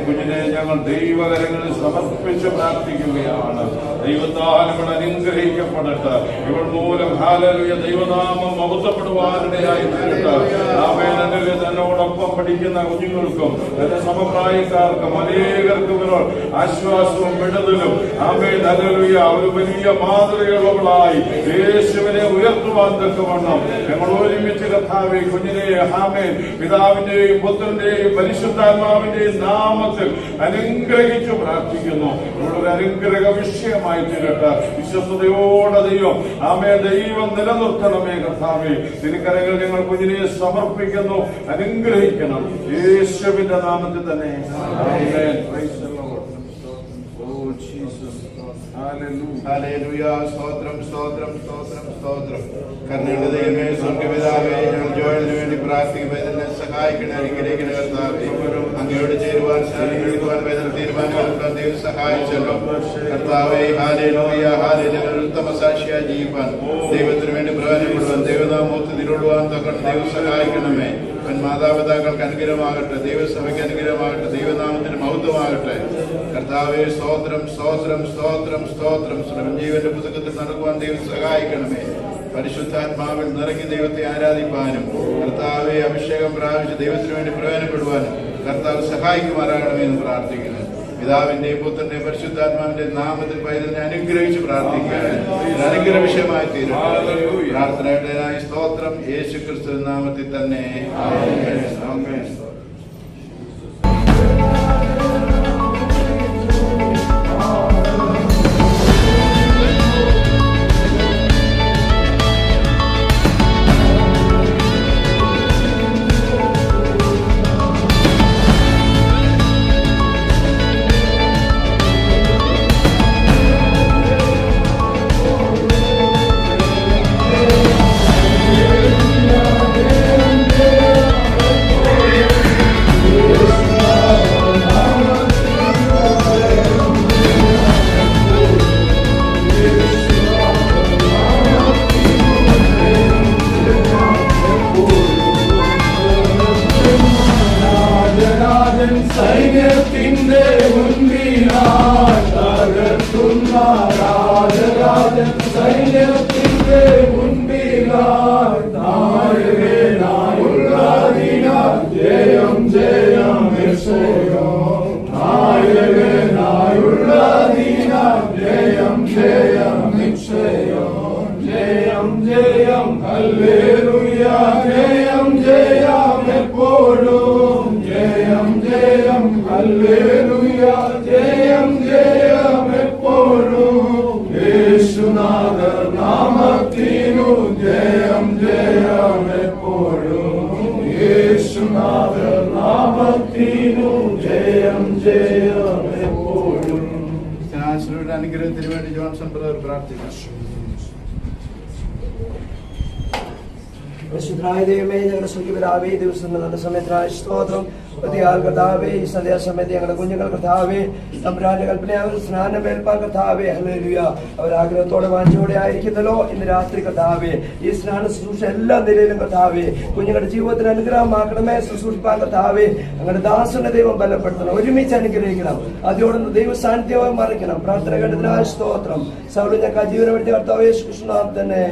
കുഞ്ഞിനെ ഞങ്ങൾ ദൈവകരങ്ങളിൽ സമർപ്പിച്ച് പ്രാർത്ഥിക്കുകയാണ്. ദൈവത്താൽ ഇവൾ അനുഗ്രഹിക്കപ്പെടട്ടെ. ഇവൾ മൂലം ഹല്ലേലൂയ ദൈവനാമം മഹത്വപ്പെടുവാനിടയായി തീരട്ടെ. ഹല്ലേലൂയ തന്നോടൊപ്പം പഠിക്കുന്ന കുഞ്ഞുങ്ങൾക്കും തന്റെ സമപ്രായക്കാർക്കും അനേകർക്കും ഇവൾ ആശ്വാസവും വിടുതലും ഹല്ലേലൂയ ഒരു വലിയ മാതൃകയുള്ളവളായി യേശുവിനെ ഉയർത്തുവാൻ തക്കവണ്ണം ഞങ്ങൾ ഒരുമിച്ച് കർത്താവേ കുഞ്ഞിനെ പിതാവിന്റെയും പുത്രന്റെയും പരിശുദ്ധാത്മാവിന്റെയും നാമത്തിൽ അനുഗ്രഹിച്ചു പ്രാർത്ഥിക്കുന്നു. ഒരു അനുഗ്രഹ വിഷയമായി തീരട്ടെ. വിശ്വസ്തയോടെ ദൈവം നിലനിർത്തണമേ. കർത്താവേ, തിരുക്കരങ്ങൾ ഞങ്ങൾ കുഞ്ഞിനെ സമർപ്പിക്കുന്നു. അനുഗ്രഹിക്കണം യേശുവിന്റെ നാമത്തിൽ തന്നെ. Amen. Praise the Lord. Oh Jesus. Hallelujah. സ്തോത്രം സ്തോത്രം സ്തോത്രം സ്തോത്രം. കരുണയുടെ ദൈവമേ, സ്വർഗ്ഗപിതാവേ, ഞങ്ങൾ ജോയലിന് വേണ്ടി പ്രാർത്ഥിക്കുമ്പോൾ ഇതിനെ സഹായിക്കണേ, അനുഗ്രഹിക്കണേ കർത്താവേ. അങ്ങയോട് ചേരുവാൻ എടുക്കുവാൻ തീരുമാനമെടുക്കാൻ ദൈവം സഹായിച്ചല്ലോ കർത്താവേ. Hallelujah hallelujah. ഒരു ഉത്തമ സാക്ഷിയായി ജീവിക്കാൻ, ദൈവത്തിന് വേണ്ടി പ്രയോജനപ്പെടുവാൻ, ദൈവനാമത്തിൽ നിരുടുവാൻ തക്കണം ദൈവം സഹായിക്കണമേ. മാതാപിതാക്കൾക്ക് അനുഗ്രഹമാകട്ടെ, ദൈവസഭയ്ക്ക് അനുഗ്രഹമാകട്ടെ, ദൈവനാമത്തിന് മഹത്വമാകട്ടെ കർത്താവേ. സ്തോത്രം സ്തോത്രം സ്തോത്രം സ്തോത്രം. ജീവന്റെ പുസ്തകത്തിൽ നടക്കുവാൻ ദൈവം സഹായിക്കണമേ. പരിശുദ്ധാത്മാവിൽ നിറങ്ങി ദൈവത്തെ ആരാധിപ്പാനും കർത്താവെ അഭിഷേകം പ്രാപിച്ച് ദൈവത്തിന് വേണ്ടി പ്രയോജനപ്പെടുവാനും കർത്താവ് സഹായിക്കുമാറാകണമേ എന്ന് പ്രാർത്ഥിക്കുന്നു. പിതാവിന്റെയും പുത്രന്റെയും പരിശുദ്ധാത്മാവിന്റെ നാമത്തിൽ പൈതലിനെ അനുഗ്രഹിച്ച് പ്രാർത്ഥിക്കാൻ അനുഗ്രഹ വിഷയമായി തീരും. പ്രാർത്ഥനയുടേതായ സ്തോത്രം യേശു ക്രിസ്തു നാമത്തിൽ തന്നെ. ആമേൻ. സൈന്യത്തിന്റെ മുൻപിലായി തകർക്കുന്ന രാജരാജൻ, സൈന്യത്തിന്റെ മുൻപിലായി നായകനായുള്ളതിനാൽ ജയം ജയം യേശുവേ. നായകനായുള്ളതിനാൽ ജയം ജയം യേശുവേ. ജയം ജയം ഹല്ലേലൂയ. ജയം ജയം എപ്പോഴും ജയം ജയം ഹല്ലേലൂയ. ജയം ജയം എപ്പോഴും യേശുനാഥർ നാമത്തിനു ജയം ജയം എപ്പോഴും. യേശുനാഥർ നാമത്തിനു ജയം ജയം എപ്പോഴും. അനുഗ്രഹത്തിന് വേണ്ടി ജോൺസൺ ബ്രദർ പ്രാർത്ഥിക്കാം. പരിശുദ്ധനായ ദൈവമേ, ഞങ്ങളുടെ സ്വർഗ്ഗപിതാവേ, ദിവസം നല്ല സമയത്തിനായ സ്തോത്രം. പ്രതിയാൽ കർത്താവേ, ഈ സന്ധ്യാസമയത്ത് ഞങ്ങളുടെ കുഞ്ഞുങ്ങൾ കർത്താവേ തമ്പുരാന്റെ കൽപ്പനയാൽ സ്നാനം ഏൽപ്പാൻ കർത്താവേ. ഹല്ലേലൂയ. അവർ ആഗ്രഹത്തോടെ വാഞ്ചോടെ ആയിരിക്കുന്നല്ലോ ഇന്ന് രാത്രി കർത്താവേ. ഈ സ്നാന ശുശ്രൂഷ എല്ലാ നിലയിലും കർത്താവേ കുഞ്ഞുങ്ങളുടെ ജീവിതത്തിന് അനുഗ്രഹമാക്കണമേ. ശുശ്രൂഷിപ്പാൻ കർത്താവേ ഞങ്ങളുടെ ദാസന്റെ ദൈവം ബലപ്പെടുത്തണം, ഒരുമിച്ച് അനുഗ്രഹിക്കണം, അതോടൊന്ന് ദൈവ സാന്നിധ്യമായി മറിക്കണം. പ്രാർത്ഥന കേട്ടതിനായ സ്തോത്രം. സൗലും ഞങ്ങൾക്ക് ജീവനപ്പെടുത്തിയ കർത്താവേ യേശു കൃഷ്ണനാം തന്നെ.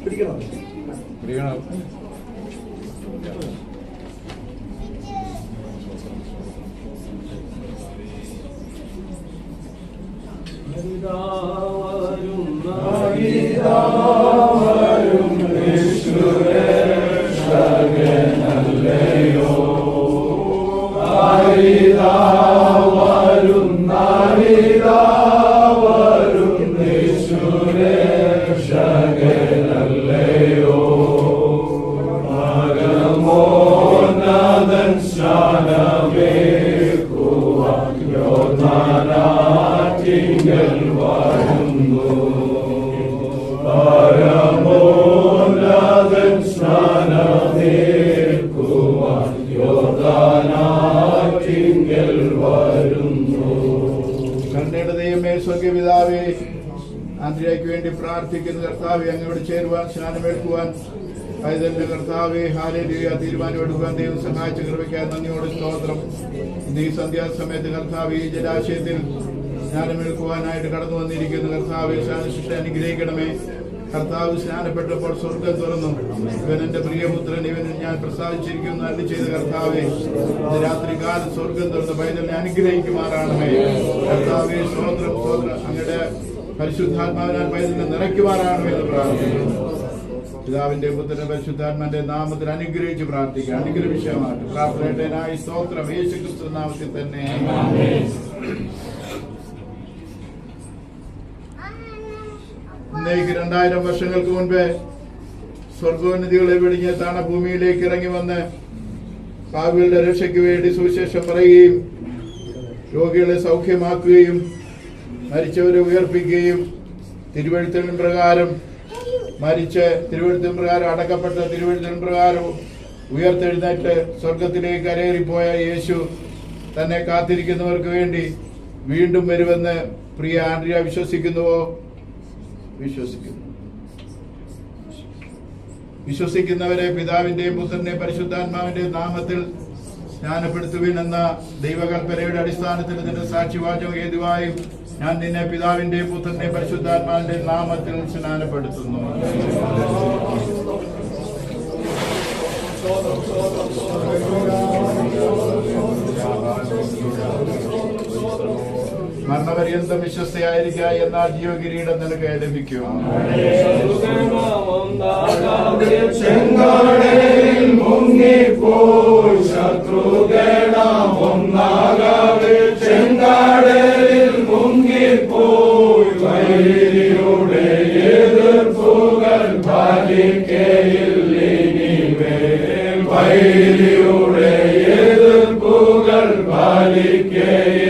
പിടിക്കണം. സ്വർഗ്ഗപിതാവേ, ആന്ധ്രയ്ക്ക് വേണ്ടി പ്രാർത്ഥിക്കുന്ന കർത്താവെ, അങ്ങോട്ട് ചേരുവാൻ സ്നാനമേൽക്കുവാൻ പൈതലിന്റെ കർത്താവെ ഹല്ലേലൂയ തീരുമാനമെടുക്കുവാൻ ദൈവം സഹായിച്ച കൃപയ്ക്കായി നന്ദിയോട് സ്തോത്രം. ഇന്ന് ഈ സന്ധ്യാസമയത്ത് കർത്താവ് ഈ ജലാശയത്തിൽ സ്നാനമെടുക്കുവാനായിട്ട് കടന്നു വന്നിരിക്കുന്ന കർത്താവെ ശിക്ഷ അനുഗ്രഹിക്കണമേ. കർത്താവ് സ്നാനപ്പെട്ടപ്പോൾ സ്വർഗം തുറന്നു. ഇവൻ എന്റെ പ്രിയപുത്രൻ, ഇവനിൽ ഞാൻ പ്രസാദിച്ചിരിക്കുന്നു അരുളി ചെയ്ത കർത്താവെ, രാത്രി കാലം സ്വർഗം തുറന്ന് പൈതലിനെ അനുഗ്രഹിക്കുമാറാണമേ. കർത്താവെ സ്തോത്രം സ്തോത്രം. അങ്ങയുടെ പരിശുദ്ധാത്മാവിനാൽ പൈതലിനെ നിറയ്ക്കുമാറാണമേ എന്ന് പ്രാർത്ഥിക്കുന്നു. പിതാവിന്റെ പുത്രന്റെ പരിശുദ്ധാത്മാന്റെ നാമത്തിൽ അനുഗ്രഹിച്ച് പ്രാർത്ഥിക്കുക. അനുഗ്രഹ വിഷയമായിട്ട് പ്രാർത്ഥനയുടേതായി സ്തോത്രം യേശു ക്രിസ്തു നാമത്തിൽ തന്നെ. എന്നേക്ക് 2000 വർഷങ്ങൾക്ക് മുൻപേ സ്വർഗോന്നതികളെ വെടിഞ്ഞ് താണ ഭൂമിയിലേക്ക് ഇറങ്ങി വന്ന് പാപികളുടെ രക്ഷയ്ക്ക് വേണ്ടി സുവിശേഷം പറയുകയും രോഗികളെ സൗഖ്യമാക്കുകയും മരിച്ചവരെ ഉയർപ്പിക്കുകയും തിരുവെഴുത്തിൻ പ്രകാരം മരിച്ച് തിരുവെഴുത്തിൻ പ്രകാരം അടക്കപ്പെട്ട തിരുവെഴുത്തിൻ പ്രകാരം ഉയർത്തെഴുന്നേറ്റ് സ്വർഗത്തിലേക്ക് കരയേറിപ്പോയ യേശു തന്നെ കാത്തിരിക്കുന്നവർക്ക് വേണ്ടി വീണ്ടും വരുമെന്ന് പ്രിയ ആൻഡ്രിയ വിശ്വസിക്കുന്നുവോ? വിശ്വസിക്കുന്നവരെ പിതാവിന്റെയും പുത്രന്റെയും പരിശുദ്ധാത്മാവിന്റെയും നാമത്തിൽ സ്നാനപ്പെടുത്തുവിൻ എന്ന ദൈവകൽപ്പനയുടെ അടിസ്ഥാനത്തിൽ നിന്റെ സാക്ഷിവാചകം ഹേതുവായും ഞാൻ നിന്നെ പിതാവിന്റെയും പുത്രന്റെയും പരിശുദ്ധാത്മാവിന്റെയും നാമത്തിൽ സ്നാനപ്പെടുത്തുന്നു. മരണപര്യന്തം വിശ്വസ്തയായിരിക്കുക എന്നാൽ ജീവകിരീടം നിനക്ക് ലഭിക്കും. ചെങ്കടലിൽ മുങ്ങിപ്പോയി ശത്രുഗണമൊന്നാകവേ ചെങ്കടലിൽ മുങ്ങിപ്പോയി വൈരിയുടെ എതിർപ്പുകൾ ഫലിക്കയില്ലിനിമേൽ വൈരിയുടെ എതിർപ്പുകൾ ഫലിക്കയില്ലിനിമേൽ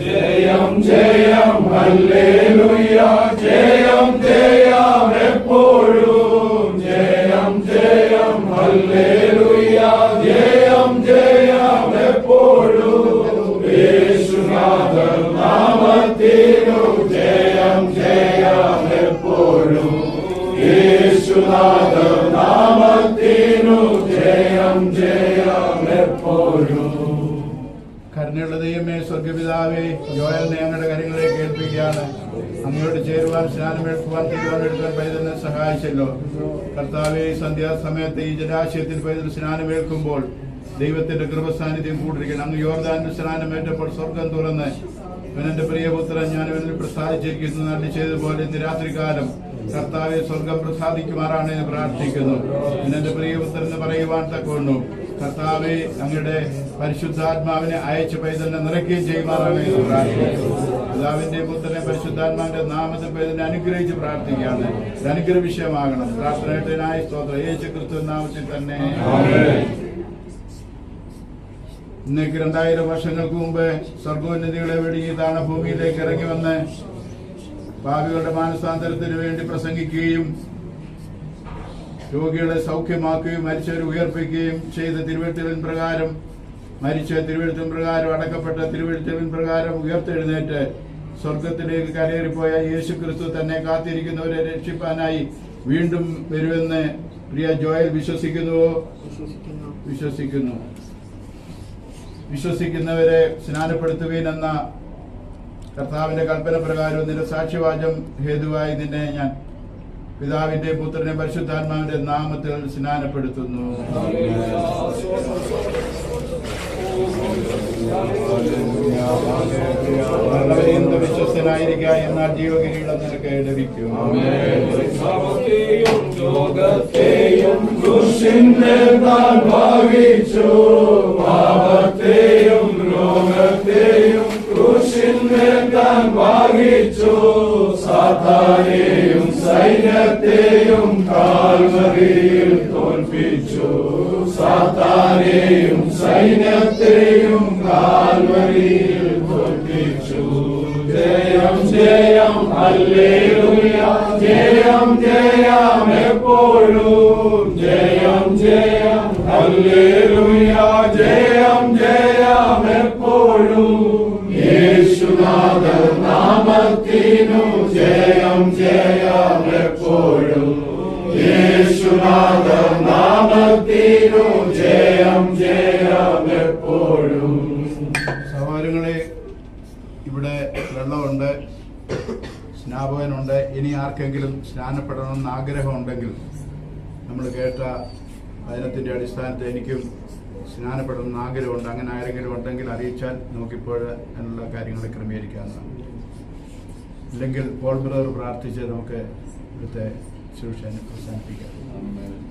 ജയം ജയം ഹല്ലേലൂയ ജയം ജയം എപ്പോഴും ജയം ജയം ഹല്ലേലൂയ ജയം ജയം എപ്പോഴും യേശുനാഥൻ നാമത്തിനു ജയം ജയം എപ്പോഴും യേശുനാഥൻ നാമത്തിനു ജയം ജയം എപ്പോഴും. കരുണയുള്ള ദൈവമേ, സ്വർഗപിതാവേ, യോയലിനെ ഞങ്ങളുടെ കാര്യങ്ങളിലേക്ക് ഏൽപ്പിക്കുകയാണ്. അങ്ങോട്ട് ചേരുവാൻ സ്നാനമേൽക്കുവാൻ തീരുമാനമെടുക്കാൻ പൈതലിനെ സഹായിച്ചല്ലോ. കർത്താവേ, സന്ധ്യാസമയത്ത് ഈ ജലാശയത്തിൽ പൈതൽ സ്നാനമേൽക്കുമ്പോൾ ദൈവത്തിന്റെ കൃപസാന്നിധ്യം കൂടിരിക്കണം. അങ്ങ് യോർദാനിൽ സ്നാനമേറ്റപ്പോൾ സ്വർഗം തുറന്ന് ഇവനെന്റെ പ്രിയപുത്രൻ ഞാൻ ഇവനിൽ പ്രസാദിച്ചിരിക്കുന്നു നല്ലി ചെയ്തതുപോലെ ഇന്ന് രാത്രികാലം കർത്താവെ സ്വർഗം പ്രസാദിക്കുമാറാണ് എന്ന് പ്രാർത്ഥിക്കുന്നു. ഇന്നെന്റെ പ്രിയപുത്രന് പറയുവാൻ തക്കവണ്ണു കർത്താവെ അങ്ങയുടെ പരിശുദ്ധാത്മാവിനെ അയച്ച് പൈതലിനെ നിറയ്ക്കുകയും ചെയ്യുമാറാണ് എന്ന് പ്രാർത്ഥിക്കുന്നു. പിതാവിന്റെ പുത്രനെ പരിശുദ്ധാത്മാവിന്റെ നാമത്തിൽ പൈതലിനെ അനുഗ്രഹിച്ച് പ്രാർത്ഥിക്കുകയാണ്. അനുഗ്രഹ വിഷയമാകണം. പ്രാർത്ഥനയായി സ്തോത്രം. യേശു ക്രിസ്തു നാമത്തിൽ തന്നെ. ഇന്നേക്ക് 2000 വർഷങ്ങൾക്ക് മുമ്പ് സ്വർഗോന്നതികളെ വെടിഞ്ഞ് താണ ഭൂമിയിലേക്ക് ഇറങ്ങി വന്ന് പാപികളുടെ മാനസാന്തരത്തിന് വേണ്ടി പ്രസംഗിക്കുകയും രോഗികളെ സൗഖ്യമാക്കുകയും മരിച്ചവരെ ഉയർപ്പിക്കുകയും ചെയ്ത തിരുവെഴുത്തിൻ പ്രകാരം മരിച്ച തിരുവെഴുത്തിൻ പ്രകാരം അടക്കപ്പെട്ട തിരുവെഴുത്തിൻ പ്രകാരം ഉയർത്തെഴുന്നേറ്റ് സ്വർഗത്തിലേക്ക് കരയേറിപ്പോയ യേശു ക്രിസ്തു തന്നെ കാത്തിരിക്കുന്നവരെ രക്ഷിപ്പാനായി വീണ്ടും വരുമെന്ന് പ്രിയ ജോയൽ വിശ്വസിക്കുന്നുവോ? വിശ്വസിക്കുന്നു. വിശ്വസിക്കുന്നവരെ സ്നാനപ്പെടുത്തുകയും എന്ന കർത്താവിന്റെ കൽപ്പന പ്രകാരം നിന്റെ സാക്ഷ്യവാചം ഹേതുവായി നിന്നെ ഞാൻ പിതാവിന്റെ പുത്രനെ പരിശുദ്ധാത്മാവിന്റെ നാമത്തിൽ സ്നാനപ്പെടുത്തുന്നു. വിശ്വസ്തനായിരിക്കുക എന്നാൽ ജീവകിരീടം നിനക്ക് ലഭിക്കും. ലോകത്തെയും കൃഷിന്മേൽ താൻ ഭാവിച്ചു പാപത്തെയും ലോകത്തെയും കൃഷിന്മേൽ താൻ ഭാവിച്ചു സാത്താനെയും സൈന്യത്തെയും കാൽവരിയിൽ തോൽപ്പിച്ചു സാത്താനെയും സൈന്യത്തെയും കാൽവരിയിൽ തോൽപ്പിച്ചു. ജയം ജയം ഹല്ലേലൂയ ജയം ജയം എപ്പോഴും ജയം ജയം ഹല്ലേലൂയ ജയം ജയം എപ്പോഴും യേശുനാഥൻ നാമത്തിനു ജയം ജയം എപ്പോഴും യേശുനാഥൻ നാമത്തിനു ജയം ജയം എപ്പോഴും. സഹോദരങ്ങളെ, ഇവിടെ വെള്ളമുണ്ട്, സ്നാപകനുണ്ട്. ഇനി ആർക്കെങ്കിലും സ്നാനപ്പെടണമെന്ന് ആഗ്രഹമുണ്ടെങ്കിൽ നമ്മൾ കേട്ട വചനത്തിൻ്റെ അടിസ്ഥാനത്തിൽ എനിക്കും സ്നാനപ്പെടണമെന്ന് ആഗ്രഹമുണ്ട്. അങ്ങനെ ആരെങ്കിലും ഉണ്ടെങ്കിൽ അറിയിച്ചാൽ നമുക്കിപ്പോൾ അതിനുള്ള കാര്യങ്ങൾ ക്രമീകരിക്കാവുന്നതാണ്. ഇല്ലെങ്കിൽ പോൾ ബ്രദർ പ്രാർത്ഥിച്ച് നമുക്ക് ഇവിടുത്തെ ശുശ്രൂഷ അവസാനിപ്പിക്കാം.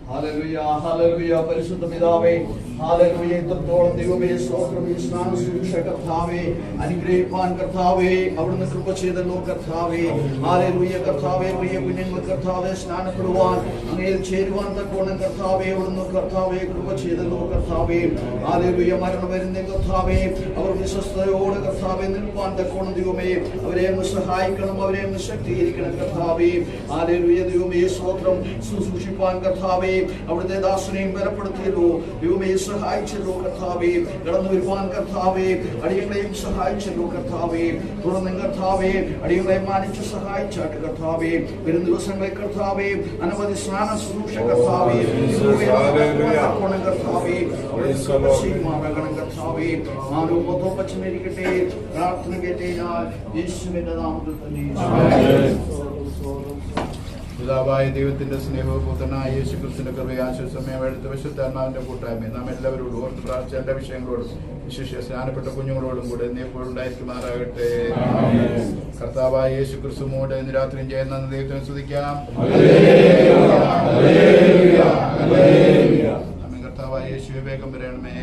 ഹല്ലേലൂയ ഹല്ലേലൂയ പരിശുദ്ധ പിതാവേ ഹല്ലേലൂയ ഇത്രത്തോളം ദൈവമേ സ്തോത്രം ഈ സ്നാന ശുശ്രൂഷ കർത്താവേ അനുഗ്രഹിപ്പാൻ കർത്താവേ അവിടുന്ന് കൃപ ചെയ്തല്ലോ കർത്താവേ ഹല്ലേലൂയ കർത്താവേ പ്രിയ കുഞ്ഞുങ്ങൾ കർത്താവേ സ്നാനപ്പെടുവാൻ അങ്ങയിൽ ചേരുവാൻ തക്കോണം കർത്താവേ അവിടുന്ന് കർത്താവേ കൃപ ചെയ്തല്ലോ കർത്താവേ ഹല്ലേലൂയ മരണം വരുന്ന കർത്താവേ അവർ വിശ്വസ്തയോടെ കർത്താവേ നിൽപ്പാൻ തക്കോണം ദൈവമേ അവരെ അങ്ങ് സഹായിക്കണം അവരെ അങ്ങ് ശക്തീകരിക്കണം കർത്താവേ ഹല്ലേലൂയ ദൈവമേ സ്തോത്രം ശുശ്രൂഷിപ്പാൻ കർത്താവേ അവിടുത്തെ ദാസനെയും ബലപ്പെടുത്തിയല്ലോ ദൈവമേ സഹായിച്ചല്ലോ കർത്താവേ കടന്നു വരുവാൻ കർത്താവേ അടിയങ്ങളെയും സഹായിച്ചല്ലോ കർത്താവേ തുടർന്ന് കർത്താവേ അടിയങ്ങളെ മാനിച്ച് സഹായിച്ചാട്ട് കർത്താവേ വരും ദിവസങ്ങളിൽ കർത്താവേ അനവധി സ്നാന ശുശ്രൂഷ കർത്താവേ കർത്താവേ കർത്താവേ മാനവത്വപ്പച്ചനിരിക്കട്ടെ പ്രാർത്ഥന കേട്ടേ ഞാൻ യേശുവിന്റെ നാമത്തിൽ തന്നെ. പിതാവായ ദൈവത്തിന്റെ സ്നേഹവും പുത്രനായ യേശു ക്രിസ്തുവിന്റെ കൃപയും ആശ്വാസമയം എടുത്ത വിശുദ്ധാത്മാവിന്റെ കൂട്ടായ്മ നാം എല്ലാവരോടും ഓർത്ത് പ്രാർത്ഥിച്ച വിഷയങ്ങളോടും വിശേഷ സ്നാനപ്പെട്ട കുഞ്ഞുങ്ങളോടും കൂടെ എപ്പോഴും ഉണ്ടായിരിക്കുമാറാകട്ടെ. കർത്താവായ യേശു ക്രിസ്തുവോട് ഇന്ന് രാത്രിയും ചെയ്യുന്ന ദൈവത്തെ സ്തുതിക്കാം. കർത്താവായ യേശുവേ വേഗം വരണമേ.